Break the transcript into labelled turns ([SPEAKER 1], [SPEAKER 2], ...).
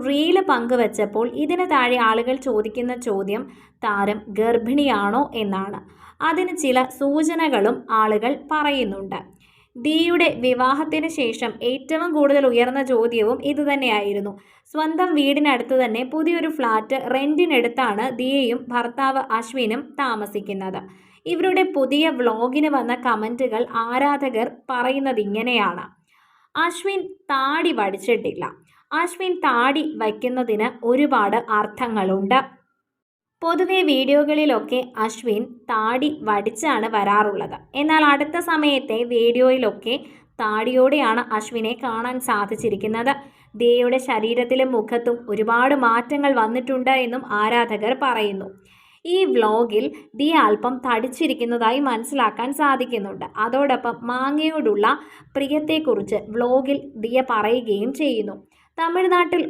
[SPEAKER 1] Reel പങ്കുവച്ചപ്പോൾ ഇതിന് താഴെ ആളുകൾ ചോദിക്കുന്ന ചോദ്യം താരം ഗർഭിണിയാണോ എന്നാണ്. അതിന് ചില സൂചനകളും ആളുകൾ പറയുന്നുണ്ട്. ദിയയുടെ വിവാഹത്തിന് ശേഷം ഏറ്റവും കൂടുതൽ ഉയർന്ന ചോദ്യവും ഇതുതന്നെയായിരുന്നു. സ്വന്തം വീടിനടുത്ത് തന്നെ പുതിയൊരു ഫ്ലാറ്റ് റെന്റിനെടുത്താണ് ദിയയും ഭർത്താവ് അശ്വിനും താമസിക്കുന്നത്. ഇവരുടെ പുതിയ വ്ളോഗിന് വന്ന കമന്റുകൾ ആരാധകർ പറയുന്നത് ഇങ്ങനെയാണ്: അശ്വിൻ താടി വടിച്ചിട്ടില്ല. അശ്വിൻ താടി വയ്ക്കുന്നതിന് ഒരുപാട് അർത്ഥങ്ങളുണ്ട്. പൊതുവെ വീഡിയോകളിലൊക്കെ അശ്വിൻ താടി വടിച്ചാണ് വരാറുള്ളത്. എന്നാൽ അടുത്ത സമയത്തെ വീഡിയോയിലൊക്കെ താടിയോടെയാണ് അശ്വിനെ കാണാൻ സാധിച്ചിരിക്കുന്നത്. ദിയയുടെ ശരീരത്തിലും മുഖത്തും ഒരുപാട് മാറ്റങ്ങൾ വന്നിട്ടുണ്ട് എന്നും ആരാധകർ പറയുന്നു. ഈ വ്ളോഗിൽ ദിയ അല്പം തടിച്ചിരിക്കുന്നതായി മനസ്സിലാക്കാൻ സാധിക്കുന്നുണ്ട്. അതോടൊപ്പം മാങ്ങയോടുള്ള പ്രിയത്തെക്കുറിച്ച് വ്ളോഗിൽ ദിയ പറയുകയും ചെയ്യുന്നു. തമിഴ്നാട്ടിൽ